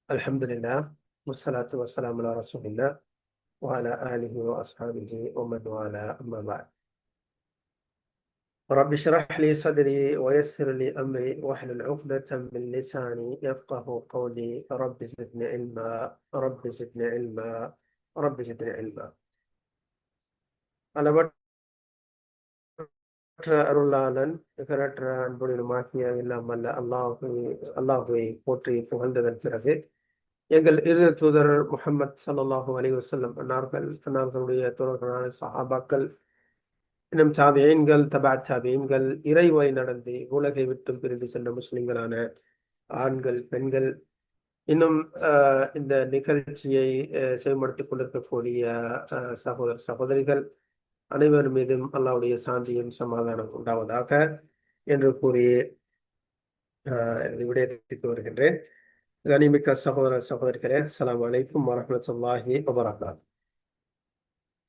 الحمد لله والصلاة والسلام على رسول الله وعلى آله وأصحابه ومن والاه أما بعد. رب اشرح لي صدري ويسر لي أمري واحلل عقدة من لساني يفقه قولي. رب زدني علما، رب زدني علما، رب زدني علما. அளவற்ற அருளாளன் நிகரற்ற அன்புடனுமாகிய எல்லாம் அல்ல அல்லாஹுவை போற்றி புகழ்ந்ததன் பிறகு எங்கள் இறுதி தூதர் முஹம்மது ஸல்லல்லாஹு அலைஹி வஸல்லம் அன்னார்களுடைய தோழர்களான சஹாபாக்கள் இன்னும் தாபியீன்கள் தபா தாபியீன்கள் இறைவழி நடந்து உலகை விட்டும் பிரிந்து சென்ற முஸ்லிம்களான ஆண்கள் பெண்கள் இன்னும் இந்த நிகழ்ச்சியை செயல்படுத்திக் கொண்டிருக்கக்கூடிய சகோதர சகோதரிகள் அனைவர் மீதும் அல்லாஹ்வுடைய சாந்தியும் சமாதானம் உண்டாவதாக என்று கூறி விடயத்துக்கு வருகின்றேன். கனிமிக்க சகோதர சகோதரிகளே, அஸ்ஸலாமு அலைக்கும் வரஹ்மத்துல்லாஹி வபரகாத்துஹு.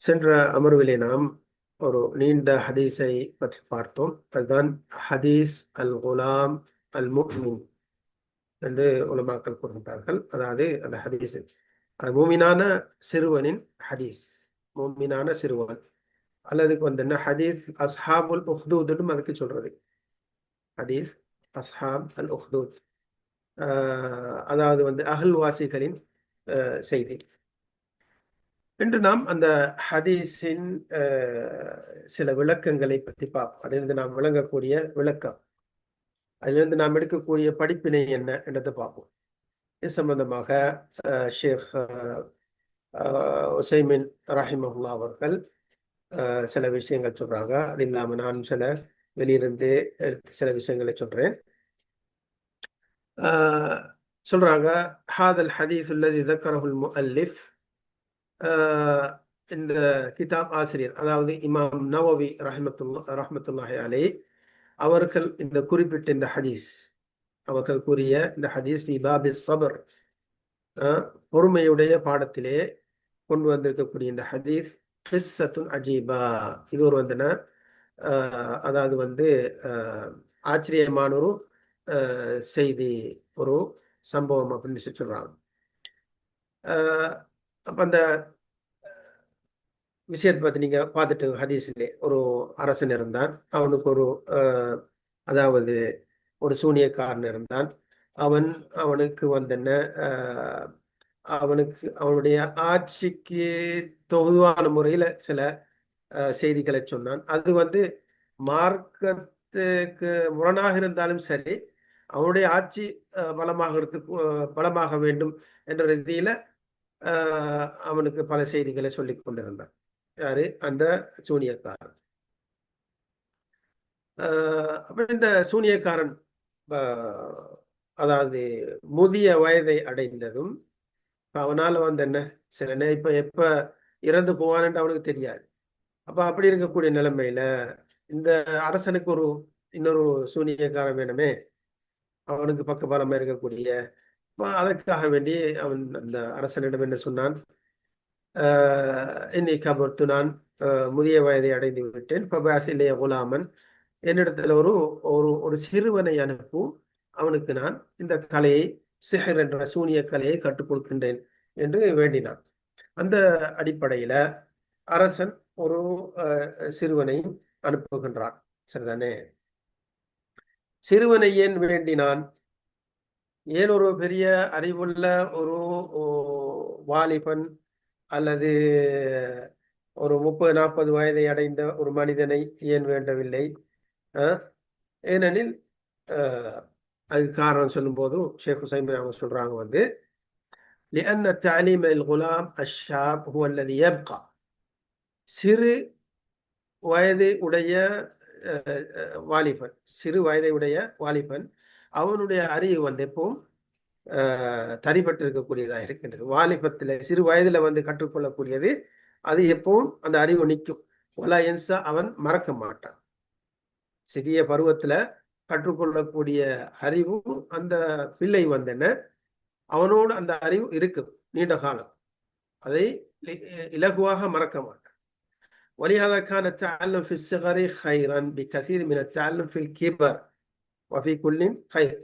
சென்ற அமர்விலே நாம் ஒரு நீண்ட ஹதீஸை பற்றி பார்த்தோம். அதுதான் ஹதீஸ் அல் குலாம் அல் முஃமின் என்று உலமாக்கள் கூறுகின்றார்கள். அதாவது அந்த ஹதீஸ் மூமினான சிறுவனின் ஹதீஸ், மூமினான சிறுவன் அல்லதுக்கு வந்து என்ன ஹதீஸ் அஸ்ஹாபுல் உஹ்தூதுன்னு அதுக்கு சொல்றது. ஹதீஸ் அஸ்ஹாப் அல் உஹ்தூத், அதாவது வந்து அகல்வாசிகளின் செய்தி. இன்று நாம் அந்த ஹதீஸின் சில விளக்கங்களை பற்றி பார்ப்போம். அதிலிருந்து நாம் விளங்கக்கூடிய விளக்கம், அதிலிருந்து நாம் எடுக்கக்கூடிய படிப்பினை என்ன என்றதை பார்ப்போம். இது சம்பந்தமாக ஷேக் உசைமின் ரஹிமஹுல்லா அவர்கள் சில விஷயங்கள் சொல்றாங்க. அது இல்லாமல் நான் சில வெளியிருந்து சில விஷயங்களை சொல்றேன். சொல்றாங்க, ஹாதல் ஹதீஸ் அல்லதி ذكره المؤلف, இந்த கிதாப் ஆசிரியர் அதாவது இமாம் நவவி ரஹ்மத்துல்லாஹி அலைஹி அவர்கள் இந்த குறிப்பிட்ட இந்த ஹதீஸ், அவர்கள் கூறிய இந்த ஹதீஸ் ஃபி பாபி ஸப்ர், பொறுமையுடைய பாடத்திலே கொண்டு வந்திருக்கக்கூடிய இந்த ஹதீஸ் கிஸ்ஸத்துன் அஜீபா, இது ஒரு வந்துன அதாவது வந்து ஆச்சரியமான ஒரு செய்தி, ஒரு சம்பவம் அப்படின்னு சொல்றாங்க. அப்ப அந்த விஷயத்தை பத்தி நீங்க பார்த்துட்டு, ஹதீஸிலே ஒரு அரசன் இருந்தான், அவனுக்கு ஒரு அதாவது ஒரு சூனியக்காரன் இருந்தான். அவனுக்கு வந்து என்ன, அவனுடைய ஆட்சிக்கு தொகுவான முறையில சில செய்திகளை சொன்னான். அது வந்து மார்க்கத்துக்கு முரணாக இருந்தாலும் சரி, அவனுடைய ஆட்சி பலமாக வேண்டும் என்ற ரீதியில அவனுக்கு பல செய்திகளை சொல்லிக் கொண்டிருந்தான். யாரு? அந்த சூனியக்காரன். அப்ப இந்த சூனியக்காரன் அதாவது முதிய வயதை அடைந்ததும் அவனால வந்து என்ன சில இப்ப எப்ப இறந்து போவான்னு அவனுக்கு தெரியாது. அப்ப அப்படி இருக்கக்கூடிய நிலைமையில இந்த அரசனுக்கு இன்னொரு சூனியக்காரன் வேணுமே, அவனுக்கு பக்கபலமா இருக்கக்கூடிய. அதற்காக வேண்டி அவன் அந்த அரசனிடம் என்ன சொன்னான், இன்னைக்கு கபர்த்து, நான் முதிய வயதை அடைந்து விட்டேன், பபாசிலே குலாமன், என்னிடத்துல ஒரு ஒரு சிறுவனை அனுப்பும், அவனுக்கு நான் இந்த கலையை, சிஹர் என்ற சூனிய கலையை கற்றுக் கொடுக்கின்றேன் என்று வேண்டினான். அந்த அடிப்படையில அரசன் ஒரு சிறுவனை அனுப்புகின்றான். சரிதானே? சிறுவனை ஏன் வேண்டினான்? ஏன் ஒரு பெரிய அறிவுள்ள ஒரு வாலிபன் அல்லது ஒரு 30-40 வயதை அடைந்த ஒரு மனிதனை ஏன் வேண்டவில்லை? ஏனெனில் அதுக்கு காரணம் சொல்லும் போது ஷேக் ஹுசைன் அவங்க சொல்றாங்க வந்து, لأن تعليم الغلام الشاب هو الذي يبقى, சிறு வயதை உடைய வாலிபன், சிறு வயதை உடைய வாலிபன், அவனுடைய அறிவு வந்து எப்பவும் தனிப்பட்டு இருக்கக்கூடியதாக இருக்கின்றது. வாலிபத்தில் சிறு வயதுல வந்து கற்றுக்கொள்ளக்கூடியது, அது எப்பவும் அந்த அறிவு நிற்கும். ஒலா என்சா, அவன் மறக்க மாட்டான். சிறிய பருவத்துல கற்றுக்கொள்ளக்கூடிய அறிவு அந்த பிள்ளை வந்து என்ன, அவனோடு அந்த அறிவு இருக்கும் நீண்ட காலம், அதை இலகுவாக மறக்க மாட்டான். ولهذا كان التعلم في الصغر خيرا بكثير من التعلم في الكبر وفي كل خير.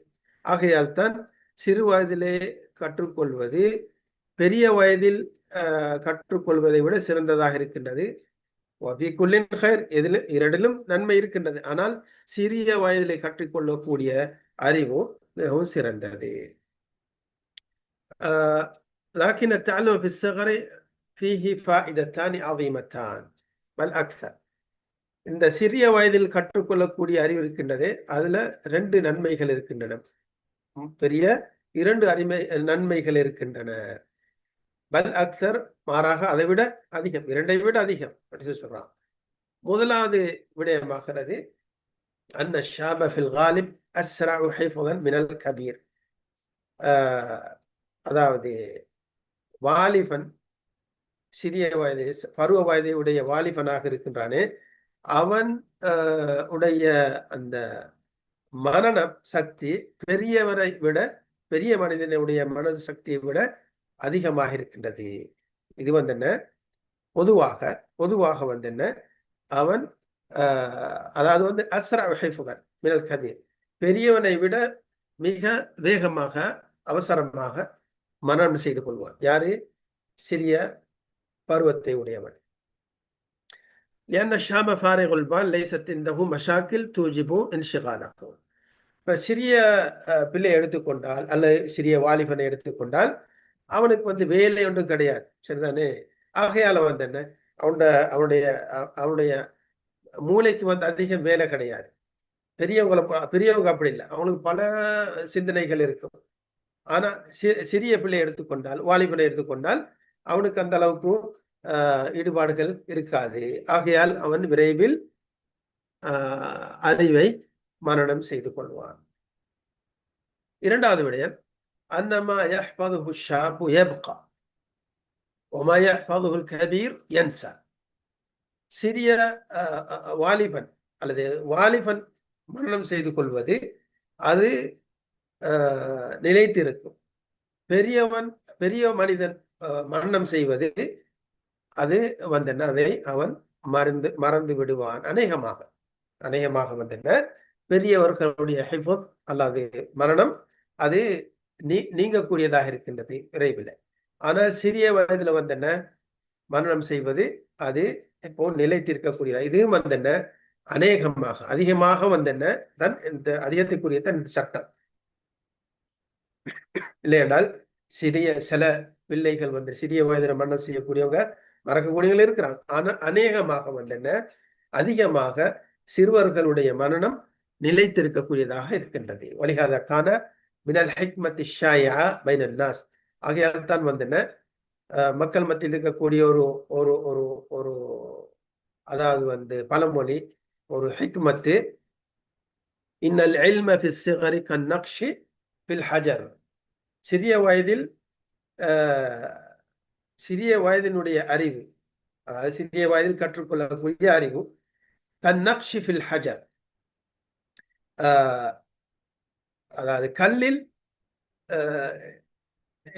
ஆகையால் தான் சிறு வயதிலே கற்றுக்கொள்வது பெரிய வயதில் கற்றுக்கொள்வதை விட சிறந்ததாக இருக்கின்றது. எதிலும் இரண்டிலும் நன்மை இருக்கின்றது. ஆனால் சிறிய வயதிலே கற்றுக்கொள்ளக்கூடிய அறிவு மிகவும் சிறந்தது. لكن التعلم في الصغر فيه فائدتان عظيمتان بل أكثر. இந்த சிறிய வயதில் கற்றுக்கொள்ளக்கூடிய அறிவு இருக்கின்றது, அதுல 2 நன்மைகள் இருக்கின்றன, பெரிய 2 நன்மைகள் இருக்கின்றன. பல் அக்சர், மாறாக அதை விட அதிகம், 2ஐ விட அதிகம் சொல்றான். முதலாவது விடயமாகிறது அன்ன ஷாப ஃபில் காலிப் அஸ்ரஉ ஹிஃபதன் மினல் கபீர். அதாவது வாலிபன், சிறிய வயது பருவ வயதை உடைய வாலிபனாக இருக்கின்றானே, அவன் உடைய அந்த மனன சக்தி பெரியவரை விட, பெரிய மனிதனுடைய மன சக்தியை விட அதிகமாக இருக்கின்றது. இது என்ன, பொதுவாக என்ன, அவன் அதாவது அஸ்ரா ஹிஃபதன் மினல் கபீர், பெரியவனை விட மிக வேகமாக அவசரமாக மனனம் செய்து கொள்வான். யாரு? சிறிய பருவத்தை உடையவன். لأن الشاب فارغ البال ليست عنده مشاكل توجب انشغاله. இப்ப சிறிய பிள்ளை எடுத்துக்கொண்டால் அல்லது சிறிய வாலிபனை எடுத்துக்கொண்டால் அவனுக்கு வேலை ஒன்றும் கிடையாது, சரிதானே? ஆகையால என்ன, அவனுடைய மூளைக்கு அதிகம் வேலை கிடையாது. பெரியவங்க அப்படி இல்லை, அவனுக்கு பல சிந்தனைகள் இருக்கும். ஆனா சிறிய பிள்ளை எடுத்துக்கொண்டால், வாலிபனை எடுத்துக்கொண்டால் அவனுக்கு அந்த அளவுக்கு ஈடுபாடுகள் இருக்காது. ஆகையால் அவன் விரைவில் அறிவை மனனம் செய்து கொள்வான். இரண்டாவது விடயம், அன்னமா யஹ்ஃபதுஹு ஷாபு யப்கா வமா யஹ்ஃபதுஹுல் கபீர் யன்ஸா. சிறிய வாலிபன் அல்லது வாலிபன் மனனம் செய்து கொள்வது அது நிலைத்திருக்கும். பெரிய மனிதன் மரணம் செய்வது அது அதை அவன் மறந்து விடுவான். அநேகமாக பெரியவர்களுடைய ஹிஃபத் அல்லது மரணம் அது நீங்கக்கூடியதாக இருக்கின்றது விரைவில். ஆனால் சிறிய வயதுல மரணம் செய்வது அது இப்போ நிலைத்திருக்கக்கூடியதா. இதுவும் அதிகமாக தன் இந்த அதிகத்துக்குரிய தன் சட்டம் இல்லையென்றால் சில பிள்ளைகள் சிறிய வயதில் மரணம் செய்யக்கூடியவங்க மறக்கக்கூடியவங்க இருக்கிறாங்க. ஆனா அநேகமாக அதிகமாக சிறுவர்களுடைய மரணம் நிலைத்திருக்கக்கூடியதாக இருக்கின்றது. வலிஹாதக்கான மினல் ஹிக்மத்தி ஷாயா பைனன் நாஸ். ஆகையால் தான் மக்கள் மத்தியில் இருக்கக்கூடிய ஒரு ஒரு ஒரு ஒரு அதாவது பழமொழி, ஒரு ஹிக்மத்து, இன்னல் இல்ம ஃபிஸ் ஸிகரி கன்னக்ஷி ஃபில் ஹஜர். சிறிய வயதினுடைய அறிவு, அதாவது சிறிய வயதில் கற்றுக்கொள்ளக்கூடிய அறிவு கன்னக்ஷி ஃபில் ஹஜர், அதாவது கல்லில்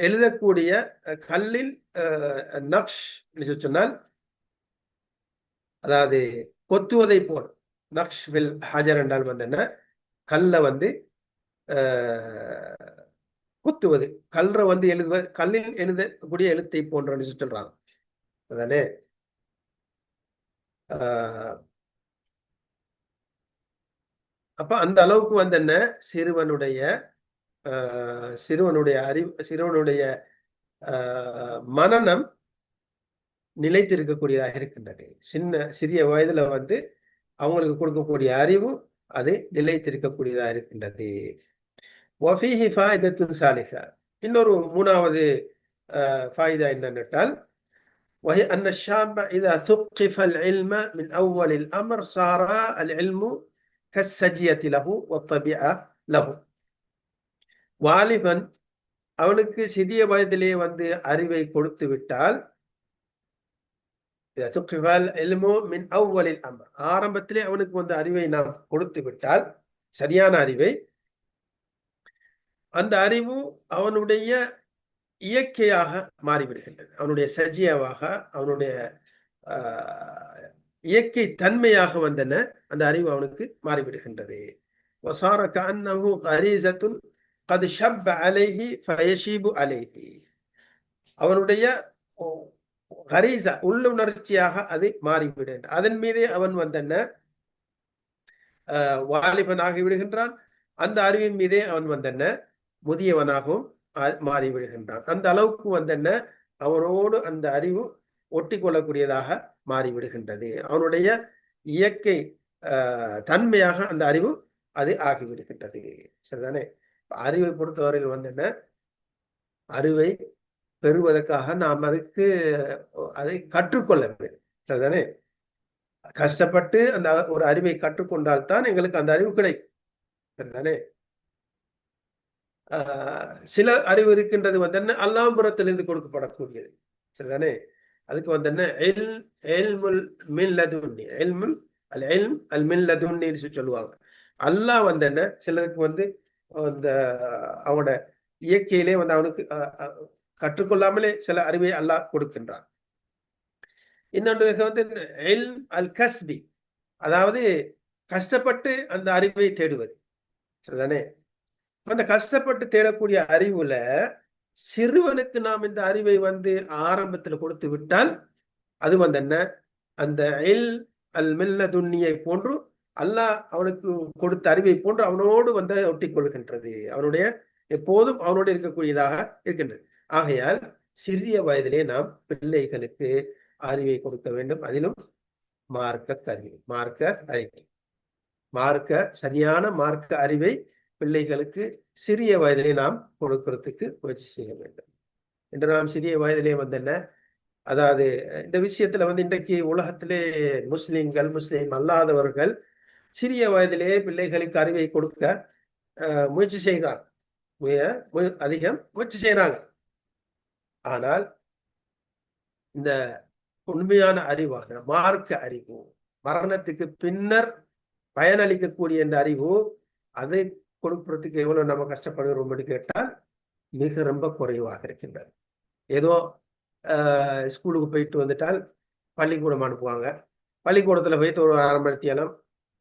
எழுதக்கூடிய, கல்லில் நக்ஷ் சொன்னால் அதாவது கொத்துவதை போல். நக்ஷ் ஃபில் ஹஜர் என்றால் என்ன, கல்ல குத்துவது, கல்லில் எழுதக்கூடிய எழுத்தை போன்ற சொல்றாங்க. அதானே? அப்ப அந்த அளவுக்கு என்ன, சிறுவனுடைய அறிவு, சிறுவனுடைய மனனம் நிலைத்திருக்கக்கூடியதாக இருக்கின்றது. சிறிய வயதுல அவங்களுக்கு கொடுக்கக்கூடிய அறிவு அது நிலைத்திருக்கக்கூடியதாக இருக்கின்றது. வஃபீஹி ஃபாயிதத்துன் சாலிஸா. இன்னொரு மூணாவது ஃபாயிதா என்னென்றால், وهي أن الشاب إذا ثقف العلم من أول الأمر صار العلم كالسجية له والطبيعة له. வாலிபன் அவனுக்கு சிறிய வயதிலே அறிவை கொடுத்து விட்டால், ஆரம்பத்திலே அவனுக்கு அறிவை நாம் கொடுத்து விட்டால், சரியான அறிவை, அந்த அறிவு அவனுடைய இயற்கையாக மாறிவிடுகின்றது. அவனுடைய சஜியாவாக, அவனுடைய இயற்கை தன்மையாக அந்த அறிவு அவனுக்கு மாறிவிடுகின்றது. வசார கஅன்னஹு கரீஸத்துன் கது ஷப் அலைஹி ஃபயஷீபு அலைஹி, அவனுடைய கரீசா உள்ளுணர்ச்சியாக அது மாறிவிடுகின்ற, அதன் மீதே அவன் வந்தன வாலிபனாகி விடுகின்றான். அந்த அறிவின் மீதே அவன் வந்தன முதியவனாகவும் மாறிவிடுகின்றான். அந்த அளவுக்கு வந்தன அவனோடு அந்த அறிவு ஒட்டி கொள்ளக்கூடியதாக மாறிவிடுகின்றது. அவனுடைய இயற்கை தன்மையாக அந்த அறிவு அது ஆகிவிடுகின்றது. சரிதானே? அறிவை பொறுத்தவரையில் வந்தன அறிவை பெறுவதற்காக நாம் அதுக்கு அதை கற்றுக்கொள்ள வேண்டும். சரிதானே? கஷ்டப்பட்டு அந்த ஒரு அறிவை கற்றுக்கொண்டால் தான் எங்களுக்கு அந்த அறிவு கிடைக்கும். சரிதானே? சில அறிவு இருக்கின்றது வந்து அல்லாம்புறத்திலிருந்து கொடுக்கப்படக்கூடியது. சரிதானே? அதுக்கு வந்து சொல்லுவாங்க. அல்லாஹ் வந்து என்ன, சிலருக்கு வந்து அந்த அவனோட இயற்கையிலே வந்து அவனுக்கு கற்றுக்கொள்ளாமலே சில அறிவை அல்லாஹ் கொடுக்கின்றான். இன்னொன்று வந்து அல் கஸ்பி, அதாவது கஷ்டப்பட்டு அந்த அறிவை தேடுவது. சரிதானே? அந்த கஷ்டப்பட்டு தேடக்கூடிய அறிவுல சிறுவனுக்கு நாம் இந்த அறிவை வந்து ஆரம்பத்தில் கொடுத்து விட்டால் அது வந்து என்ன, அந்த அல் மில்லதுன்னியை போன்று அல்லாஹ் அவனுக்கு கொடுத்த அறிவை போன்று அவனோடு வந்து ஒட்டி கொள்கின்றது. அவனுடைய எப்போதும் அவனோடு இருக்கக்கூடியதாக இருக்கின்றது. ஆகையால் சிறிய வயதிலே நாம் பிள்ளைகளுக்கு அறிவை கொடுக்க வேண்டும். அதிலும் மார்க்க கல்வி, மார்க்க அறிவை, சரியான மார்க்க அறிவை பிள்ளைகளுக்கு சிறிய வயதிலே நாம் கொடுக்கறதுக்கு முயற்சி செய்ய வேண்டும். என்று நாம் சிறிய வயதிலே வந்து என்ன, அதாவது இந்த விஷயத்துல வந்து இன்றைக்கு உலகத்திலே முஸ்லிம்கள், முஸ்லிம் அல்லாதவர்கள் சிறிய வயதிலே பிள்ளைகளுக்கு அறிவை கொடுக்க முயற்சி செய்கிறாங்க, அதிகம் முயற்சி செய்யறாங்க. ஆனால் இந்த உண்மையான அறிவான மார்க்க அறிவு, மரணத்துக்கு பின்னர் பயனளிக்கக்கூடிய இந்த அறிவு, அதை கொடுப்பதற்கு எவ்வளவு நம்ம கஷ்டப்படுகிறோம் என்று கேட்டால் மிக ரொம்ப குறைவாக இருக்கின்றது. ஏதோ ஸ்கூலுக்கு போயிட்டு வந்துட்டால் பள்ளிக்கூடம் அனுப்புவாங்க. பள்ளிக்கூடத்துல போயிட்டு ஒரு அரை மணித்தியாலம்,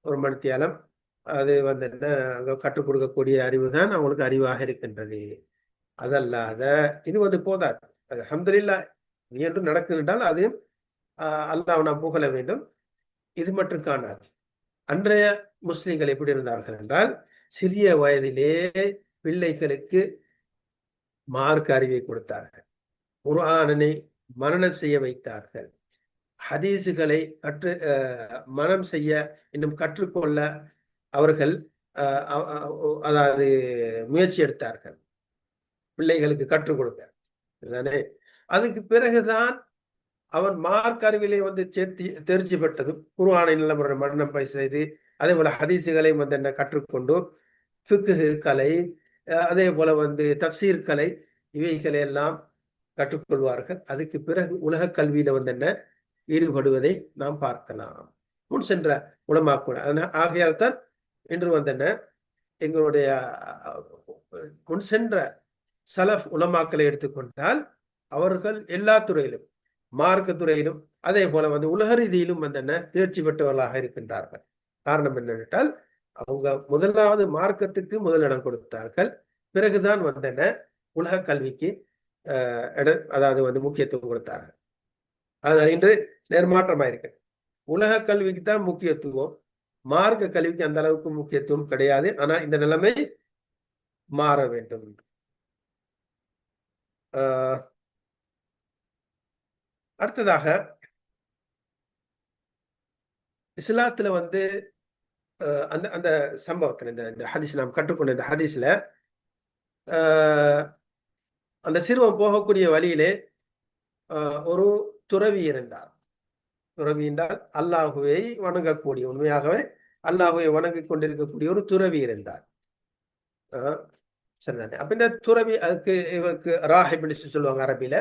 ஒரு மணித்தியாலம் அது வந்து என்ன அங்க கற்றுக் கொடுக்கக்கூடிய அறிவு தான் அவங்களுக்கு அறிவாக இருக்கின்றது. அதல்லாத இது வந்து போதாது. அது அல்ஹம்துலில்லாஹ் என்று நடக்குதுன்றால் அதையும் அல்லாஹ் நாம் புகழ வேண்டும். இது மட்டும் காணாது. அன்றைய முஸ்லிம்கள் எப்படி இருந்தார்கள் என்றால், சிறிய வயதிலே பிள்ளைகளுக்கு மார்க்க அறிவை கொடுத்தார்கள், குர்ஆனை மனனம் செய்ய வைத்தார்கள், ஹதீசுகளை மனம் செய்ய இன்னும் கற்றுக்கொள்ள அவர்கள் அதாவது முயற்சி எடுத்தார்கள், பிள்ளைகளுக்கு கற்றுக் கொடுத்தார். அதுக்கு பிறகுதான் அவன் மார்க் அறிவிலே வந்து தேர்ச்சி பெற்றதும் குர்ஆனை நல்ல முறை மனனம் செய்து, அதே போல ஹதீசுகளை வந்து என்ன கற்றுக்கொண்டு ஃபிக்ஹ் கலை, அதே போல வந்து தப்சீர் கலை, இவைகளை எல்லாம் கற்றுக்கொள்வார்கள். அதுக்கு பிறகு உலக கல்வியில வந்து என்ன ஈடுபடுவதை நாம் பார்க்கலாம். முன் சென்ற உலமாக்குள் ஆகையால் தான் இன்று வந்தன எங்களுடைய முன் சென்ற சலஃப் உலமாக்களை எடுத்துக்கொண்டால் அவர்கள் எல்லா துறையிலும், மார்க்க துறையிலும் அதே போல வந்து உலக ரீதியிலும் வந்தன தேர்ச்சி பெற்றவர்களாக இருக்கின்றார்கள். காரணம் என்னவென்றால் அவங்க முதலாவது மார்க்கத்துக்கு முதலிடம் கொடுத்தார்கள், பிறகுதான் வந்தன உலக கல்விக்கு அதாவது வந்து முக்கியத்துவம் கொடுத்தார்கள். ஆனால் இன்று நேர்மாற்றமாயிருக்கு. உலக கல்விக்கு தான் முக்கியத்துவம், மார்க்க கல்விக்கு அந்த அளவுக்கு முக்கியத்துவம் கிடையாது. ஆனா இந்த நிலைமை மாற வேண்டும். அடுத்ததாக இஸ்லாத்துல வந்து அந்த அந்த சம்பவத்துல இந்த ஹதீஸ் நாம் கற்றுக்கொண்ட இந்த ஹதீஸ்ல அந்த சிறுவன் போகக்கூடிய வழியிலே ஒரு துறவி இருந்தார். துறவி என்றால் அல்லாஹுவை வணங்கக்கூடிய, உண்மையாகவே அல்லாஹுவை வணங்கிக் கொண்டிருக்கக்கூடிய ஒரு துறவி இருந்தார். சரிதானே? அப்ப இந்த துறவி, அதுக்கு இவருக்கு ராஹிப் சொல்லுவாங்க அரபில.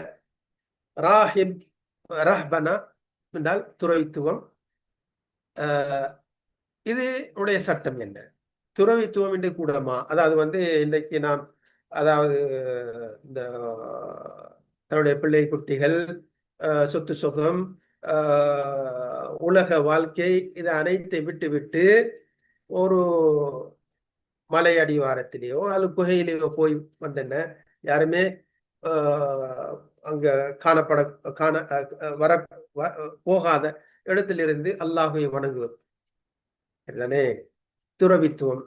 ராஹிப், ரஹ்பனா என்றால் துறவித்துவம். இது உடைய சட்டம் என்ன? துறவித்துவம் என்று கூடமா? அதாவது வந்து இன்றைக்கு நாம் அதாவது இந்த தன்னுடைய பிள்ளை குட்டிகள், சொத்து சுகம், உலக வாழ்க்கை, இதை அனைத்தை விட்டு விட்டு ஒரு மலை அடிவாரத்திலேயோ அல்லது குகையிலேயோ போய் வந்தென்ன, யாருமே அங்க காணப்பட காண வர போகாத இடத்திலிருந்து அல்லாஹை வணங்குவது தானே துறவித்துவம்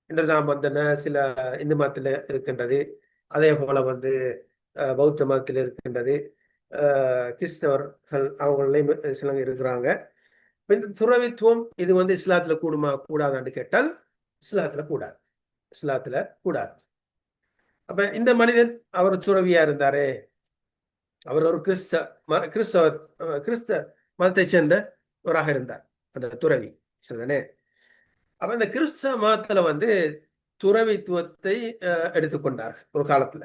என்று நாம் வந்தன சில இந்து மதத்தில் இருக்கின்றது. அதே போல வந்து பௌத்த மதத்தில் இருக்கின்றது. கிறிஸ்தவர்கள் அவங்களையும் சிலங்க இருக்கிறாங்க. இந்த துறவித்துவம் இது வந்து இஸ்லாத்துல கூடுமா கூடாதான்னு கேட்டால் இஸ்லாத்துல கூடாது. இஸ்லாத்துல கூடாது. அப்ப இந்த மனிதன் அவர் துறவியா இருந்தாரே, அவர் ஒரு கிறிஸ்த மதத்தை சேர்ந்தவராக இருந்தார் அந்த துறவி. சரிதானே? அப்ப இந்த கிறிஸ்தவ மதத்துல வந்து துறவித்துவத்தை எடுத்துக்கொண்டார்கள் ஒரு காலத்துல.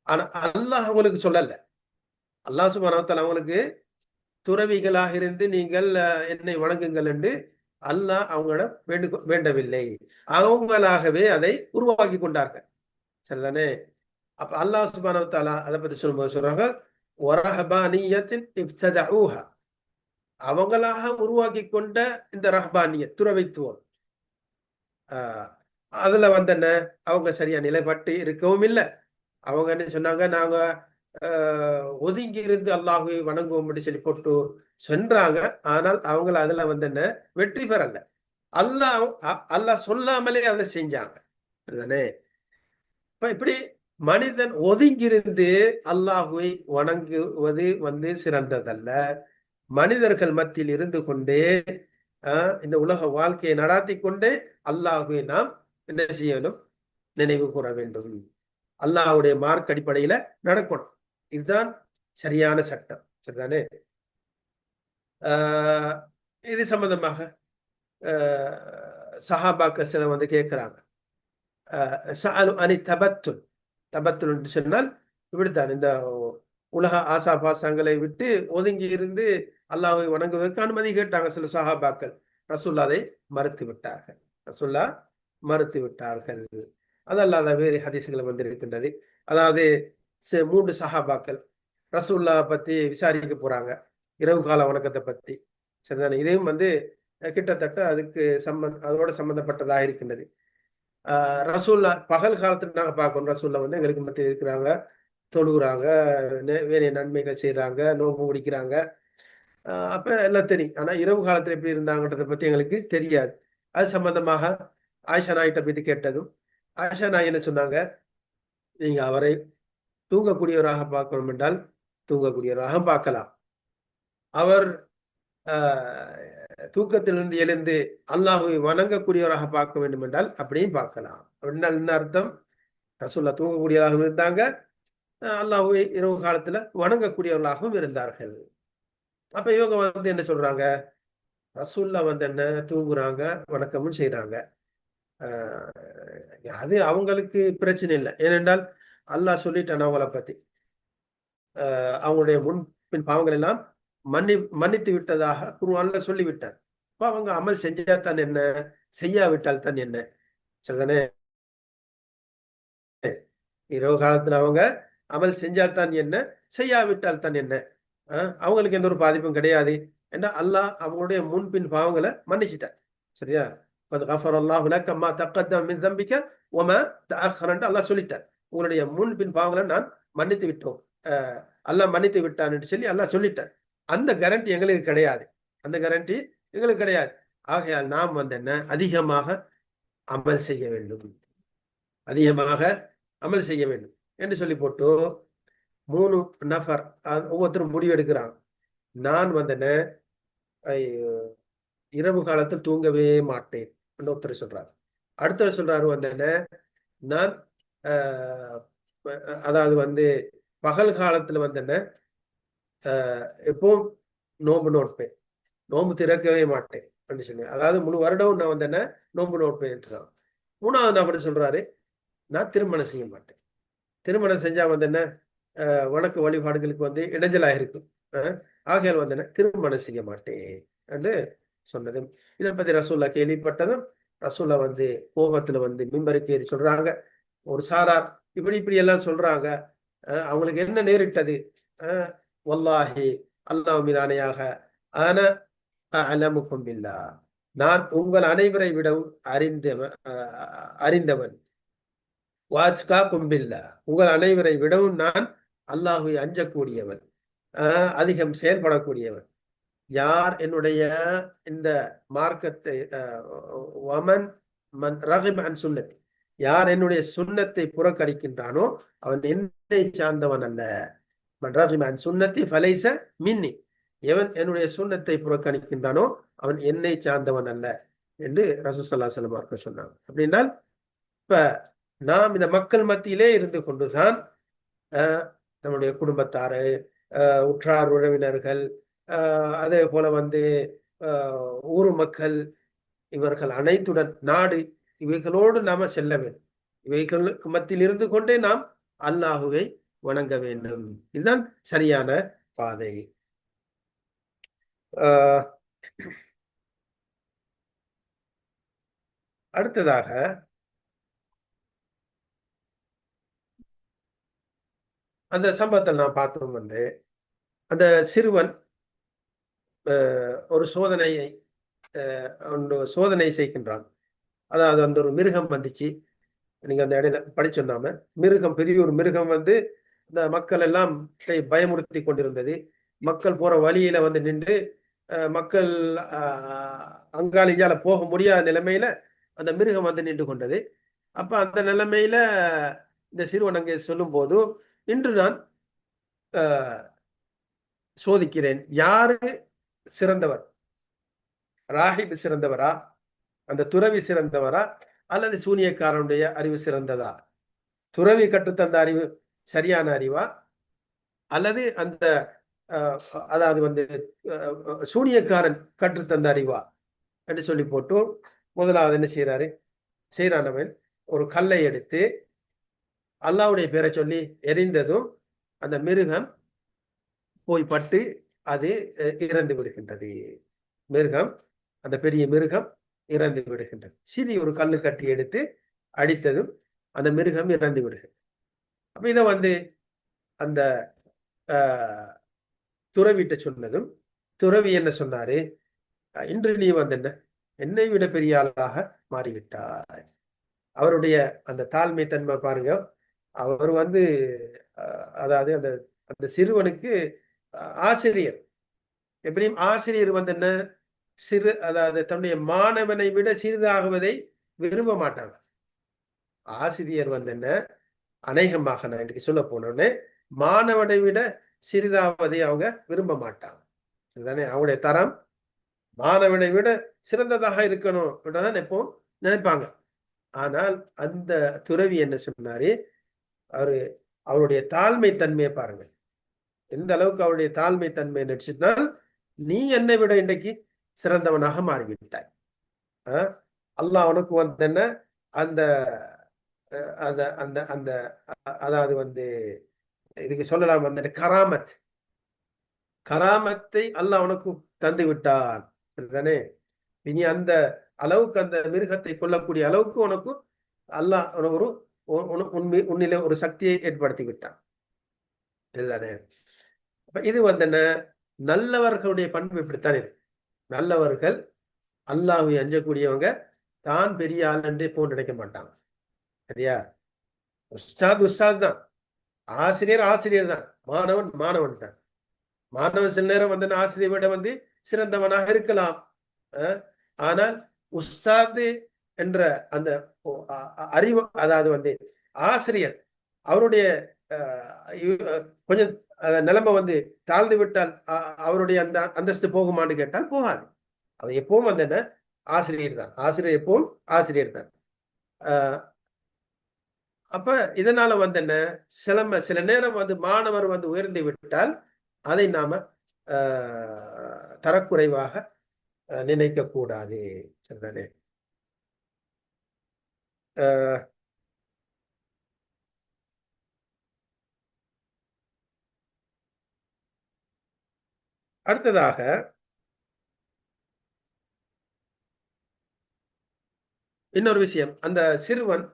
ஆனா அல்லாஹ் அவங்களுக்கு சொல்லல. அல்லாஹ் சுப்ஹானஹு வ தஆலா அவங்களுக்கு துறவிகளாக இருந்து நீங்கள் என்னை வணங்குங்கள் என்று அல்லாஹ் அவங்களிடம் வேண்டவில்லை. அவங்களாகவே அதை உருவாக்கி கொண்டார்கள். சரிதானே? அப்ப அல்லாஹ் சுப்ஹானஹு வ தஆலா அதை பத்தி சொல்லும்போது சொல்றாங்க, வரஹபானியத்தின் இப்ததஊஹா, அவங்களாக உருவாக்கி கொண்ட இந்த ரஹ்பானியத் துறவித்துவம், அதுல வந்து என்ன அவங்க சரியா நிலைப்பட்டு இருக்கவும் இல்லை. அவங்க என்ன சொன்னாங்க, நாங்க ஒதுங்கி இருந்து அல்லாஹ்வை வணங்குவோம் சொல்லி போட்டு சென்றாங்க. ஆனால் அவங்கள அதுல வந்து என்ன வெற்றி பெறல. அல்லாஹ் அல்லாஹ் சொல்லாமலே அதை செஞ்சாங்க. சரிதானே? இப்படி மனிதன் ஒதுங்கியிருந்து அல்லாஹ்வை வணங்குவது வந்து சிறந்ததல்ல. மனிதர்கள் மத்தியில் இருந்து கொண்டே இந்த உலக வாழ்க்கையை நடாத்தி கொண்டே அல்லாஹ்வை நாம் என்ன செய்யணும், நினைவு கூற வேண்டும். அல்லாஹ்வுடைய மார்க் அடிப்படையில நடக்கணும். இதுதான் சரியான சட்டம். சரிதானே? இது சம்பந்தமாக சஹாபாக்கள் சில வந்து கேட்கிறாங்க. சஅலு அனி தபத்துல். தபத்துல் என்று சொன்னால் இப்படித்தான், இந்த உலக ஆசா பாசங்களை விட்டு ஒதுங்கி இருந்து அல்லாஹ்வை வணங்குவதற்கு அனுமதி கேட்டாங்க சில சஹாபாக்கள். ரசூல்லா அதை மறுத்து விட்டார்கள். ரசூல்லா மறுத்து விட்டார்கள். அதல்லாத வேறு ஹதீஸ்கள் வந்து இருக்கின்றது. அதாவது 3 சஹாபாக்கள் ரசூல்லா பத்தி விசாரிக்க போறாங்க, இரவு கால வணக்கத்தை பத்தி. சரிதானே? இதையும் வந்து கிட்டத்தட்ட அதுக்கு அதோட சம்பந்தப்பட்டதாக இருக்கின்றது. ரசூல்லா பகல் காலத்துல நாங்க பார்க்கணும், ரசூல்லா வந்து எங்களுக்கு மத்தியில் இருக்கிறாங்க, தொழுகிறாங்க, வேற நன்மைகள் செய்யறாங்க, நோன்பு முடிக்கிறாங்க. அப்ப எல்லாம் தெரியும். ஆனா இரவு காலத்துல எப்படி இருந்தாங்கன்றதை பத்தி எங்களுக்கு தெரியாது. அது சம்பந்தமாக ஆயிஷா நாயிட்ட பத்தி கேட்டதும் ஆயிஷா நாய் என்ன சொன்னாங்க, நீங்க அவரை தூங்கக்கூடியவராக பார்க்கணும் என்றால் தூங்கக்கூடியவராக பார்க்கலாம். அவர் தூக்கத்திலிருந்து எழுந்து அல்லாஹ்வை வணங்கக்கூடியவராக பார்க்க வேண்டும் என்றால் அப்படியும் பார்க்கலாம். அப்படின்னா என்ன அர்த்தம்? ரசூல்லா தூங்கக்கூடியவராகவும் இருந்தாங்க, அல்லாஹ்வை இரவு காலத்துல வணங்கக்கூடியவர்களாகவும் இருந்தார்கள். அப்ப இவங்க வந்து என்ன சொல்றாங்க, ரசூல்லா வந்து என்ன தூங்குறாங்க, வணக்கமும் செய்யறாங்க. அது அவங்களுக்கு பிரச்சனை இல்லை. ஏனென்றால் அல்லாஹ் சொல்லிட்டான் அவங்கள பத்தி, அவங்களுடைய முன்பின் பாவங்கள் எல்லாம் மன்னித்து விட்டதாக குர்ஆன்ல சொல்லிவிட்டார். அப்ப அவங்க அமல் செஞ்சா தான் என்ன, செய்யாவிட்டால் தான் என்ன? சரிதானே? இரவு காலத்துல அவங்க அமல் செஞ்சா தான் என்ன, செய்யாவிட்டால் தான் என்ன? அவங்களுக்கு எந்த ஒரு பாதிப்பும் கிடையாது. ஏன்னா அல்லாஹ் அவங்களுடைய முன்பின் பாவங்களை மன்னிச்சிட்டார். சரியா? قد غفر الله لك ما تقدم من ذنبك وما تأخر என்று அல்லாஹ் சொல்லிட்டார். உங்களுடைய முன்பின் பாவங்களை நான் மன்னித்து விட்டோம், அல்லாஹ் மன்னித்து விட்டான் என்று சொல்லி அல்லாஹ் சொல்லிட்டார். அந்த கேரண்டி எங்களுக்கு கிடையாது. அந்த கேரண்டி எங்களுக்கு கிடையாது. ஆகையால் நாம் வந்து என்ன, அதிகமாக அமல் செய்ய வேண்டும், அதிகமாக அமல் செய்ய வேண்டும் என்று சொல்லி போட்டு 3 நபர் ஒவ்வொருத்தரும் முடிவு எடுக்கிறாங்க. நான் வந்து என்ன, இரவு காலத்தில் தூங்கவே மாட்டேன் என்று ஒருத்தர் சொல்றாரு. அடுத்தவர் சொல்றாரு வந்து என்ன, நான் அதாவது வந்து பகல் காலத்துல வந்து என்ன, எப்பவும் நோன்பு நோட்பேன், நோன்பு திறக்கவே மாட்டேன் அப்படின்னு சொல்லி, அதாவது முழு வருடம் நான் வந்து என்ன நோன்பு நோட்பேன் என்றான். 3வது நபர் சொல்றாரு, நான் திருமணம் செய்ய மாட்டேன், திருமணம் செஞ்சா வந்து என்ன வணக்க வழிபாடுகளுக்கு வந்து இடைஞ்சலாக இருக்கும், ஆகையால் வந்து என்ன திருமணம் செய்ய மாட்டேன் என்று சொன்னதும், இதை பத்தி ரசூல்லா கேள்விப்பட்டதும் ரசூல்லா வந்து கோபத்துல வந்து மிம்பருக்கு ஏறி சொல்றாங்க, ஒரு சாரார் இப்படி இப்படி எல்லாம் சொல்றாங்க, அவங்களுக்கு என்ன நேரிட்டது, வல்லாஹி அல்லாஹ் மீது ஆணையாக, ஆன அலமுக்கும் பில்லாஹ், நான் உங்கள் அனைவரை விடவும் அறிந்தவன். வாஜ்கா கும்பில்லா, உங்கள் அனைவரை விடவும் நான் அல்லாஹுவை அஞ்சக்கூடியவன், அதிகம் செயல்படக்கூடியவன். யார் என்னுடைய இந்த மார்க்கத்தை வமன் மன் ரகிப் அன் சுன்னத், யார் என்னுடைய சுன்னத்தை புறக்கணிக்கின்றானோ அவன் என்னை சார்ந்தவன் அல்ல. மன் ரகிப் அன் சுன்னத்தி ஃபலைஸ மின்னி, எவன் என்னுடைய சுன்னத்தை புறக்கணிக்கின்றானோ அவன் என்னை சார்ந்தவன் அல்ல என்று ரசூலுல்லாஹி ஸல்லல்லாஹு அலைஹி வஸல்லம் சொன்னாங்க. அப்படின்னால் இப்ப நாம் இந்த மக்கள் மத்தியிலே இருந்து கொண்டுதான் நம்முடைய குடும்பத்தாரு, உற்றார் உறவினர்கள், அதே போல ஊர் மக்கள், இவர்கள் அனைத்துடன் நாடு, இவைகளோடு நாம செல்ல வேண்டும். இவைகளுக்கு மத்தியில் இருந்து கொண்டே நாம் அல்லாஹுவை வணங்க வேண்டும். இதுதான் சரியான பாதை. அடுத்ததாக அந்த சம்பவத்தில் நான் பார்த்தோம் அந்த சிறுவன் ஒரு சோதனை செய்கின்றான். அதாவது அந்த ஒரு மிருகம் வந்துச்சு, நீங்க அந்த இடையில படிச்சோன்னாம, மிருகம், பெரிய ஒரு மிருகம் இந்த மக்கள் எல்லாம் பயமுறுத்தி கொண்டிருந்தது. மக்கள் போற வழியில நின்று மக்கள் அங்கால இங்கால போக முடியாத நிலைமையில அந்த மிருகம் நின்று கொண்டது. அப்ப அந்த நிலைமையில இந்த சிறுவன் அங்கே சொல்லும் போது, இன்று நான் சோதிக்கிறேன், யாரு சிறந்தவர், ராஹிப் சிறந்தவரா, அந்த துறவி சிறந்தவரா, அல்லது சூனியக்காரனுடைய அறிவு சிறந்ததா? துறவி கற்றுத்தந்த அறிவு சரியான அறிவா, அல்லது அந்த அதாவது சூனியக்காரன் கற்றுத்தந்த அறிவா என்று சொல்லி போட்டு, முதலாவது என்ன செய்யறானவன் ஒரு கல்லை எடுத்து அல்லாஹ்வுடைய பேரை சொல்லி எரிந்ததும் அந்த மிருகம் போய் பட்டு அது இறந்து விடுகின்றது. மிருகம், அந்த பெரிய மிருகம் இறந்து விடுகின்றது. சிறிய ஒரு கல்லு கட்டி எடுத்து அடித்ததும் அந்த மிருகம் இறந்து விடுகிறது. அப்ப இதை அந்த துறவிட்ட சொன்னதும் துறவி என்ன சொன்னாரு, இன்று நீ என்ன என்னை விட பெரிய ஆளாக மாறிவிட்டாய். அவருடைய அந்த தாழ்மை தன்மை பாருங்க. அவர் அதாவது அந்த அந்த சிறுவனுக்கு ஆசிரியர், எப்படியும் ஆசிரியர் என்ன அதாவது தன்னுடைய மாணவனை விட சிறிதாகுவதை விரும்ப மாட்டாங்க. ஆசிரியர் என்ன அநேகமாக நான் இன்றைக்கு சொல்ல போனோடனே மாணவனை விட சிறிதாவதை அவங்க விரும்ப மாட்டாங்க. இதுதானே அவங்களுடைய தரம், மாணவனை விட சிறந்ததாக இருக்கணும் என்றுதான் எப்போ நினைப்பாங்க. ஆனால் அந்த துறவி என்ன சொன்னாரு, அவருடைய தாழ்மை தன்மையை பாருங்க. எந்த அளவுக்கு அவருடைய தாழ்மை தன்மை நினைச்சுனால், நீ என்னை விட இன்றைக்கு சிறந்தவனாக மாறிவிட்டாய். அல்லாஹ் உனக்கு என்ன அந்த அந்த அந்த அந்த அதாவது இதுக்கு சொல்லலாம் கராமத்தை அல்லாஹ் உனக்கு தந்து விட்டான் தானே. இனி அந்த அளவுக்கு அந்த மிருகத்தை கொல்லக்கூடிய அளவுக்கு உனக்கு அல்லாஹ் ஒரு உன்னிலே ஒரு சக்தியை ஏற்படுத்தி விட்டான். இதுதானே. இது என்ன, நல்லவர்களுடைய பண்பு இப்படித்தான் இருக்கு. நல்லவர்கள், அல்லாஹ்வை அஞ்சக்கூடியவங்க தான் பெரிய ஆள் என்றே போல் நினைக்க மாட்டாங்க. சரியா? உஸ்தாத் தான், ஆசிரியர் ஆசிரியர் தான், மாணவன் மாணவன் தான். மாணவன் சில நேரம் ஆசிரியரை விட சிறந்தவனாக இருக்கலாம். ஆனால் உஸ்தாது என்ற அந்த அறிவு, அதாவது ஆசிரியர் அவருடைய கொஞ்சம் நிலைமை தாழ்ந்து விட்டால் அவருடைய அந்த அந்தஸ்து போகுமான்னு கேட்டால் போகாது. அது எப்பவும் என்ன ஆசிரியர் தான், ஆசிரியர் எப்பவும் ஆசிரியர் தான். அப்ப இதனால என்ன சில நேரம் மாணவர் உயர்ந்து விட்டால் அதை நாம தரக்குறைவாக நினைக்க கூடாது. சரிதானே. அடுத்ததாக இன்னொரு விஷயம், அந்த சிறுவன்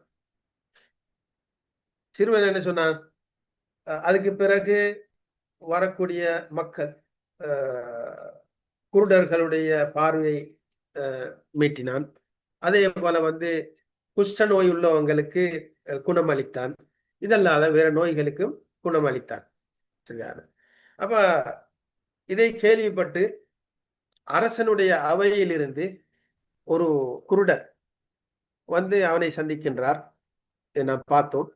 என்ன சொன்னான், அதுக்கு பிறகு வரக்கூடிய மக்கள் குருடர்களுடைய பார்வையை மீட்டினான். அதே போல குஷ்ட நோய் உள்ளவங்களுக்கு குணமளித்தான். இதல்லாத வேற நோய்களுக்கும் குணமளித்தான். சரியான. அப்ப இதை கேள்விப்பட்டு அரசனுடைய அவையிலிருந்து ஒரு குருடர் அவனை சந்திக்கின்றார். இதை நாம் பார்த்தோம்.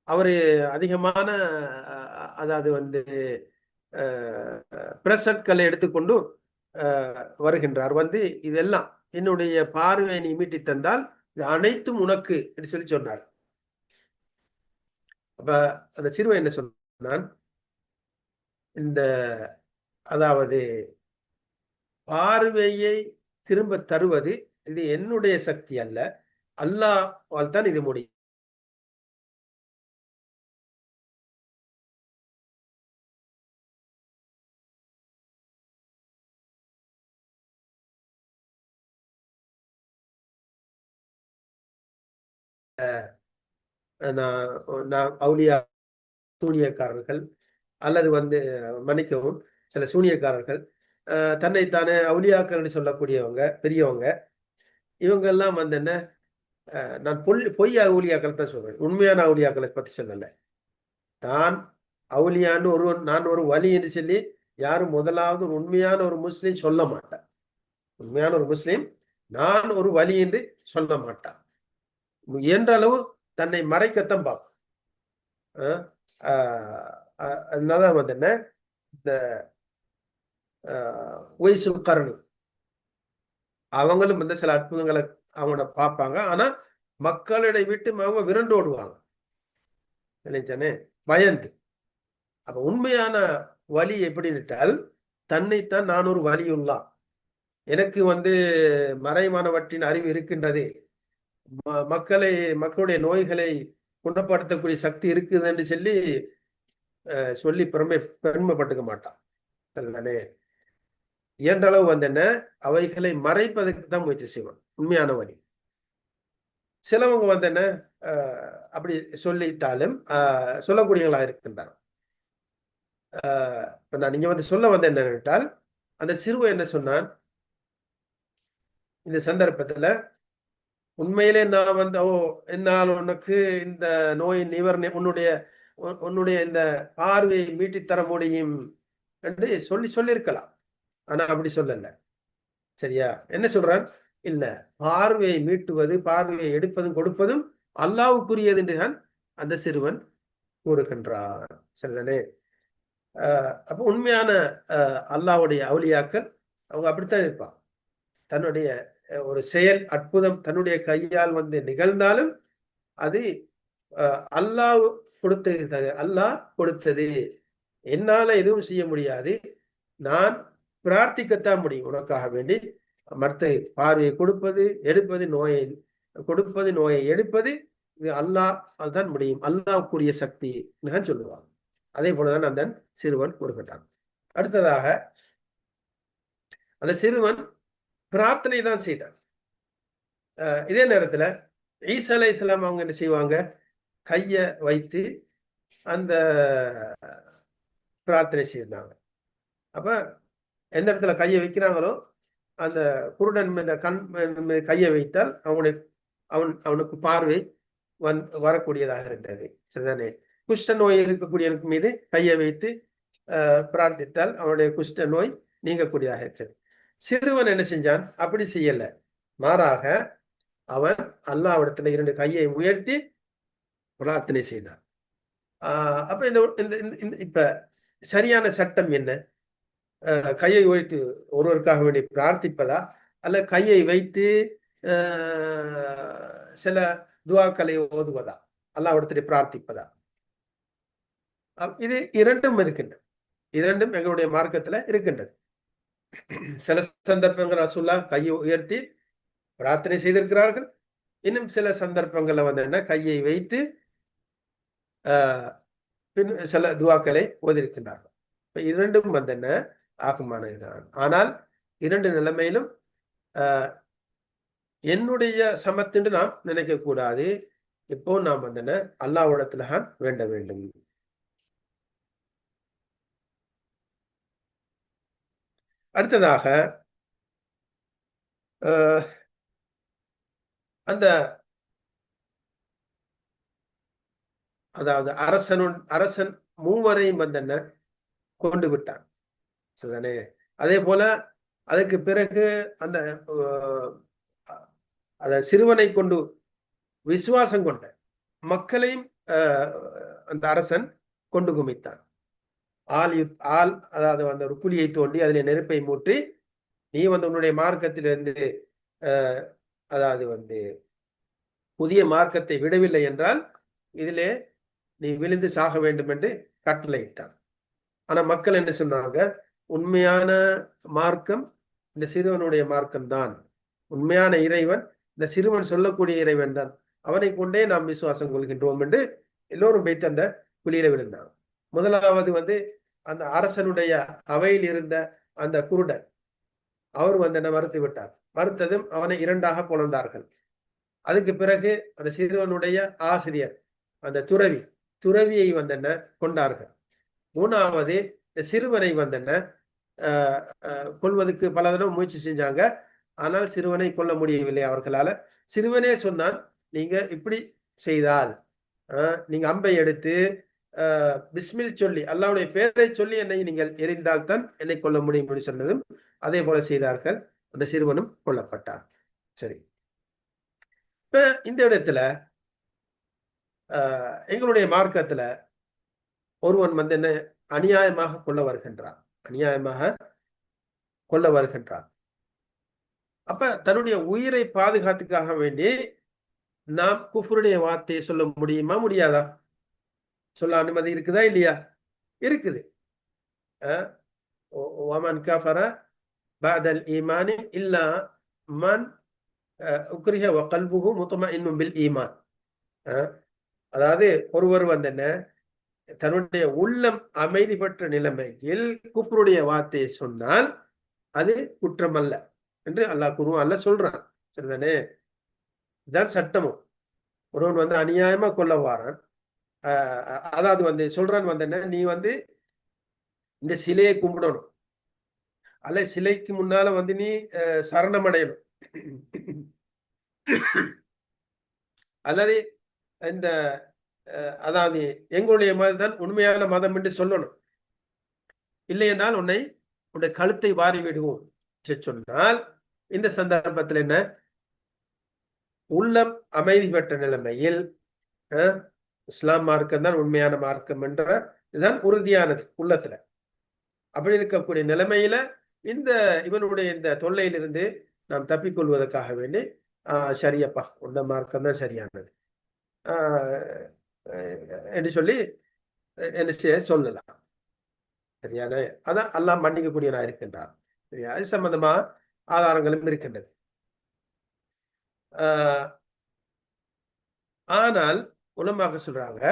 அவரு அதிகமான அதாவது பிரசட்களை எடுத்துக்கொண்டு வருகின்றார். இதெல்லாம் என்னுடைய பார்வையை நீ மீட்டி தந்தால் இது அனைத்தும் உனக்கு என்று சொல்லி சொன்னார். அப்ப அந்த சிறுவன் என்ன சொன்னான், இந்த அதாவது பார்வையை திரும்ப தருவது இது என்னுடைய சக்தி அல்ல, அல்லாஹ்வால் தான் இது முடியும். நான் அவுலியா சூனியக்காரர்கள் அல்லது மன்னிக்கவும், சில சூனியக்காரர்கள் தன்னைத்தானே அவுலியாக்கள் சொல்லக்கூடியவங்க, பெரியவங்க, இவங்க எல்லாம் என்ன, நான் பொய் அவுலியாக்கள் தான் சொல்றேன், உண்மையான அவுலியாக்களை பத்தி சொல்லலை. நான் அவுலியான்னு நான் ஒரு வலி என்று சொல்லி யாரும் முதலாவது ஒரு உண்மையான ஒரு முஸ்லீம் சொல்ல மாட்டான். உண்மையான ஒரு முஸ்லீம் நான் ஒரு வலி என்று சொல்ல மாட்டான். என்ற அளவு தன்னை மறைக்கத்தான் பார்க்கும். அதனால என்ன, இந்த ஒய்சுல் கரணி அவங்களும் சில அற்புதங்களை அவங்கள பார்ப்பாங்க. ஆனா மக்களிடை விட்டு அவங்க விரண்டு ஓடுவாங்க, நினைச்சானே பயந்து. அப்ப உண்மையான வலி எப்படின்னுட்டால், தன்னைத்தான் நான் ஒரு வலியுள்ளா, எனக்கு மறைமானவற்றின் அறிவு இருக்கின்றது, மக்களுடைய நோய்களை குணப்படுத்தக்கூடிய சக்தி இருக்குது என்று சொல்லி பெருமைப்பட்டுக்க மாட்டான். இயன்ற அளவு என்ன, அவைகளை மறைப்பதற்கு தான் முயற்சி செய்வான் உண்மையான வழி. சிலவங்க என்ன அப்படி சொல்லிட்டாலும் சொல்லக்கூடியவங்களா இருக்கின்றன. நான் நீங்க சொல்ல என்னன்னுட்டால், அந்த சிறுவன் என்ன சொன்னான், இந்த சந்தர்ப்பத்துல உண்மையிலே நான் என்னால் உனக்கு இந்த நோயின் நிவர்ணி உன்னுடைய இந்த பார்வையை மீட்டித்தர முடியும் என்று சொல்லியிருக்கலாம். ஆனா அப்படி சொல்லல. சரியா? என்ன சொல்றான், இல்ல, பார்வையை மீட்டுவது, பார்வையை எடுப்பதும் கொடுப்பதும் அல்லாஹ்வுக்குரியது என்றுதான் அந்த சிறுவன் கூறுகின்றான். சரிதானே? அப்ப உண்மையான அல்லாஹ்வுடைய அவுலியாக்கள் அவங்க அப்படித்தான் இருப்பான். தன்னுடைய ஒரு செயல் அற்புதம் தன்னுடைய கையால் நிகழ்ந்தாலும் அது அல்லாஹ் கொடுத்தது, அல்லாஹ் கொடுத்தது, என்னால எதுவும் செய்ய முடியாது, நான் பிரார்த்திக்கத்தான் முடியும் உனக்காக வேண்டி. மற்ற பார்வையை கொடுப்பது எடுப்பது, நோயை கொடுப்பது நோயை எடுப்பது, இது அல்லாஹ் அதுதான் முடியும், அல்லாஹ்வுக்குரிய சக்தி சொல்லுவாங்க. அதே போலதான் அந்த சிறுவன் கூறுகின்றான். அடுத்ததாக அந்த சிறுவன் பிரார்த்தனை தான் செய்தான். இதே நேரத்துல ஈசா அலைஹிஸ்ஸலாம் அவங்க என்ன செய்வாங்க, கைய வைத்து அந்த பிரார்த்தனை செய்தாங்க. அப்ப எந்த இடத்துல கையை வைக்கிறாங்களோ அந்த குருடன் கண் கையை வைத்தால் அவனுக்கு பார்வை வரக்கூடியதாக இருந்தது. சரிதானே? குஷ்ட நோய் இருக்கக்கூடியவனுக்கு மீது கையை வைத்து பிரார்த்தித்தால் அவனுடைய குஷ்ட நோய் நீங்கக்கூடியதாக இருக்கிறது. சிறுவன் என்ன செஞ்சான், அப்படி செய்யல. மாறாக அவன் அல்லாஹ்விடத்துல 2 கையை உயர்த்தி பிரார்த்தனை செய்தான். அப்ப இப்ப சரியான சட்டம் என்ன? கையை உயர்த்தி ஒருவருக்காக வேண்டி பிரார்த்திப்பதா, அல்ல கையை வைத்து சில துவாக்களை ஓதுவதா, அல்லாஹ்விடத்திலே பிரார்த்திப்பதா? இது இரண்டும் இருக்கின்றது. இரண்டும் எங்களுடைய மார்க்கத்துல இருக்கின்றது. சில சந்தர்ப்பங்கள் ரசூலுல்லாஹ் கையை உயர்த்தி பிரார்த்தனை செய்திருக்கிறார்கள். இன்னும் சில சந்தர்ப்பங்கள்ல என்ன, கையை வைத்து சில துவாக்களை ஓதிருக்கின்றார்கள். இரண்டும் என்ன ஆகுமானதுதான். ஆனால் 2 நிலைமையிலும் என்னுடைய சமத்தென்று நாம் நினைக்க கூடாது. இப்போ நாம் என்ன, அல்லாஹ்விடத்துல வேண்ட வேண்டும். அடுத்ததாக அந்த அதாவது அரசன் மூவரையும் வந்தென்ன கொண்டு விட்டான். சரிதானே? அதே போல அதுக்கு பிறகு அந்த அத சிறுவனை கொண்டு விசுவாசம் கொண்ட மக்களையும் அந்த அரசன் கொண்டு குமித்தான். ஆள் அதாவது அந்த ஒரு குழியை தோண்டி அதிலே நெருப்பை மூட்டி, நீ வந்து உன்னுடைய மார்க்கத்திலிருந்து அதாவது புதிய மார்க்கத்தை விடவில்லை என்றால் இதிலே நீ விழுந்து சாக வேண்டும் என்று கட்டளையிட்டான். ஆனா மக்கள் என்ன சொன்னாங்க? உண்மையான மார்க்கம் இந்த சிறுவனுடைய மார்க்கம் தான், உண்மையான இறைவன் இந்த சிறுவன் சொல்லக்கூடிய இறைவன் தான், அவனை கொண்டே நாம் விசுவாசம் கொள்கின்றோம் என்று எல்லோரும் வைத்து அந்த குழியில விழுந்தாங்க. முதலாவது வந்து அந்த அரசனுடைய அவையில் இருந்த அந்த குருடன், அவர் வந்து என்ன மறுத்து விட்டார். மறுத்ததும் அவனை இரண்டாக பொழந்தார்கள். அதுக்கு பிறகு அந்த சிறுவனுடைய ஆசிரியர் அந்த துறவியை வந்து என்ன கொண்டார்கள். மூணாவது இந்த சிறுவனை வந்து என்ன கொல்வதற்கு பல தடவை முயற்சி செஞ்சாங்க. ஆனால் சிறுவனை கொல்ல முடியவில்லை அவர்களால. சிறுவனே சொன்னான், நீங்க இப்படி செய்தால், நீங்க அம்பை எடுத்து பிஸ்மில் சொல்லி அல்லாஹ்வுடைய பெயரை சொல்லி என்னை நீங்கள் எரிந்தால் தான் என்னை கொல்ல முடியும் என்று சொன்னதும் அதே போல செய்தார்கள். அந்த சிறுவனும் கொல்லப்பட்டான். சரி, இப்ப இந்த இடத்துல எங்களுடைய மார்க்கத்துல ஒருவன் வந்து என்ன அநியாயமாக கொல்ல வருகின்றான். அப்ப தன்னுடைய உயிரை பாதுகாத்துக்காக வேண்டி நாம் குஃப்ருடைய வார்த்தையை சொல்ல முடியுமா, முடியாதா? சொல்ல அனுமதி இருக்குதா இல்லையா? இருக்குது. வமன் கஃபர பஅதல் ஈமானி இல்லா மன் உக்ரிஹ வ கல்புஹு முத்மஇன்னும் பில் ஈமான். அதாவது ஒருவர் வந்து என்ன தன்னுடைய உள்ளம் அமைதி பெற்ற நிலைமையில் குஃப்ருடைய வார்த்தையை சொன்னால் அது குற்றம் அல்ல என்று அல்லாஹ் குர்ஆன்ல சொல்றான். சரிதானே? இதுதான் சட்டமும். ஒருவன் வந்து அநியாயமா கொல்ல வாரான், அதாவது வந்து சொல்றான் வந்து என்ன, நீ வந்து இந்த சிலையை கும்பிடணும், அல்ல சிலைக்கு முன்னால வந்து நீ சரணம் அடையணும், அல்லது இந்த அதாவது எங்களுடைய மதம் தான் உண்மையான மதம் என்று சொல்லணும், இல்லை என்றால் உன்னுடைய கழுத்தை வாரி விடுவோம் சொன்னால் இந்த சந்தர்ப்பத்தில் என்ன, உள்ளம் அமைதி பெற்ற நிலைமையில் இஸ்லாம் மார்க்கம் தான் உண்மையான மார்க்கம் என்ற இதுதான் உறுதியானது உள்ளத்துல. அப்படி இருக்கக்கூடிய நிலைமையில இவனுடைய இந்த தொல்லையிலிருந்து நாம் தப்பிக்கொள்வதற்காக வேண்டி சரியப்பா உண்ட மார்க்கம் தான் சரியானது என்று சொல்லி என்ன செய்ய சொல்லலாம். சரியான அதான் அல்லாஹ் மன்னிக்கக்கூடியவனா இருக்கின்றான். சரியா? அது சம்பந்தமா ஆதாரங்களும் இருக்கின்றது. ஆனால் உலமாக்க சொல்றாங்க,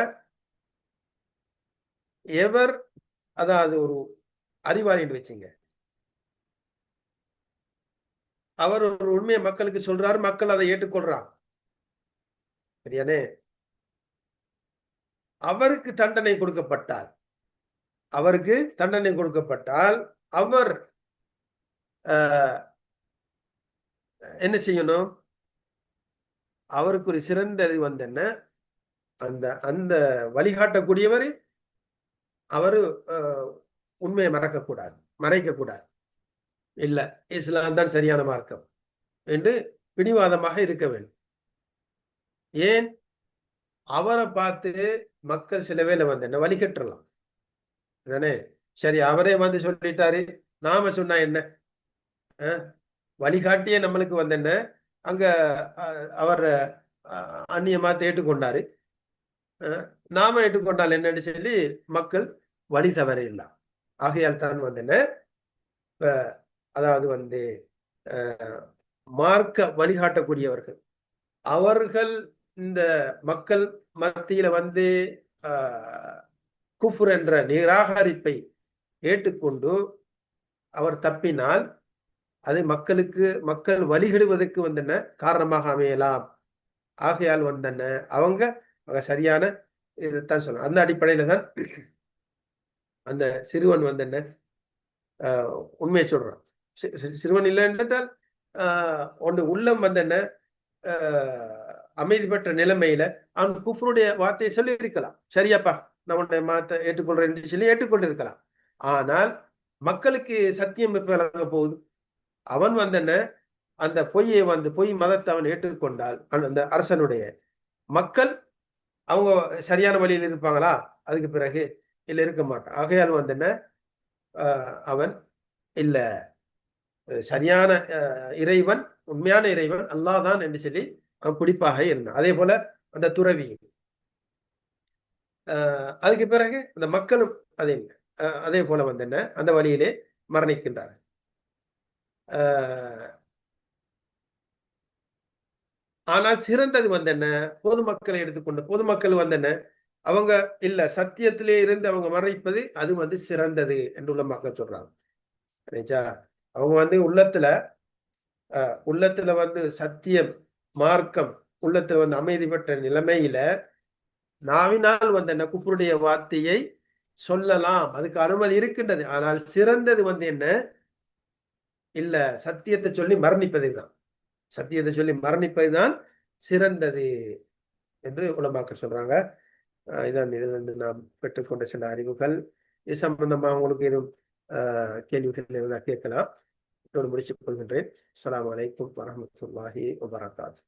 எவர் அதாவது ஒரு அறிவாளின்னு வச்சுங்க, அவர் ஒரு உண்மையை மக்களுக்கு சொல்றாரு, மக்கள் அதை ஏற்றுக்கொள்றாங்க. சரியானே? அவருக்கு தண்டனை கொடுக்கப்பட்டால் அவர் என்ன செய்யணும்? அவருக்கு ஒரு சிறந்தது வந்து என்ன, அந்த அந்த வழிகாட்டக்கூடியவர் அவரு உண்மையை மறைக்கக்கூடாது. இல்ல இஸ்லாம் தான் சரியான மார்க்கம் என்று பிடிவாதமாக இருக்க வேண்டும். ஏன்? அவரை பார்த்து மக்கள் சில வேளை வந்து என்ன வழிகட்டலாம் தானே? சரி, அவரே வந்து சொல்லிட்டாரு, நாம சொன்னா என்ன? வழிகாட்டியே நம்மளுக்கு வந்து என்ன, அங்க அவர் அந்நியமா ஏற்றுக்கொண்டாரு, நாம ஏற்றுக்கொண்டால் என்னன்னு சொல்லி மக்கள் வழி தவறிடலாம். ஆகையால் தான் வந்து என்ன, அதாவது வந்து மார்க்க வழிகாட்டக்கூடியவர்கள் அவர்கள் இந்த மக்கள் மத்தியில வந்து குஃப்ர் என்ற நிராகரிப்பை ஏற்றுக்கொண்டு அவர் தப்பினால் அது மக்கள் வழிகிடுவதற்கு வந்தன காரணமாக அமையலாம். ஆகையால் வந்தன அவங்க சரியான இதைத்தான் சொல்றாங்க. அந்த அடிப்படையில தான் அந்த சிறுவன் வந்தன உண்மையை சொல்றான். சிறுவன் இல்லை என்றால் ஒன்று உள்ளம் வந்து என்ன அமைதி பெற்ற நிலைமையில அவன் குஃப்ருடைய வார்த்தையை சொல்லி இருக்கலாம். சரியாப்பா, நான் உன்னை மாத்த ஏற்றுக்கொள்றேன் சொல்லி ஏற்றுக்கொண்டிருக்கலாம். ஆனால் மக்களுக்கு சத்தியம் எப்ப விளங்க போகுது? அவன் வந்து என்ன அந்த பொய்யை வந்து பொய் மதத்தை அவன் ஏற்றுக்கொண்டால் அந்த அரசனுடைய மக்கள் அவங்க சரியான வழியில் இருப்பாங்களா? அதுக்கு பிறகு இல்ல இருக்க மாட்டான். ஆகையால் வந்து என்ன அவன் இல்ல சரியான இறைவன், உண்மையான இறைவன் அல்லாஹ் தான் என்று சொல்லி அவன் குறிப்பாக இருந்தான். அதே போல அந்த துறவி அதுக்கு பிறகு அந்த மக்களும் அதே அதே போல வந்து என்ன அந்த வழியிலே மரணிக்கின்றார்கள். ஆனால் சிறந்தது வந்து என்ன, பொதுமக்களை எடுத்துக்கொண்டு பொதுமக்கள் வந்து என்ன அவங்க இல்ல சத்தியத்திலே இருந்து அவங்க மறைப்பது அது வந்து சிறந்தது என்று உள்ள மக்கள் சொல்றாங்க. அவங்க வந்து உள்ளத்துல வந்து சத்தியம் மார்க்கம் உள்ளத்துல வந்து அமைதி பெற்ற நிலைமையில நாவினால் வந்து என்ன குஃப்ருடைய வார்த்தையை சொல்லலாம், அதுக்கு அனுமதி இருக்கின்றது. ஆனால் சிறந்தது வந்து என்ன இல்ல சத்தியத்தை சொல்லி மரணிப்பது தான், சத்தியத்தை சொல்லி மரணிப்பதுதான் சிறந்தது என்று உலமாக்கள் சொல்றாங்க. இதான் இதுல இருந்து நாம் பெற்றுக்கொண்ட சில அறிவுகள். இது சம்பந்தமா உங்களுக்கு எதுவும் கேள்விகள் இருந்தால் கேட்கலாம். இதோடு முடிச்சுக் கொள்கின்றேன். அஸ்ஸலாமு அலைக்கும் வரஹ்மத்துல்லாஹி வபரகாத்துஹு.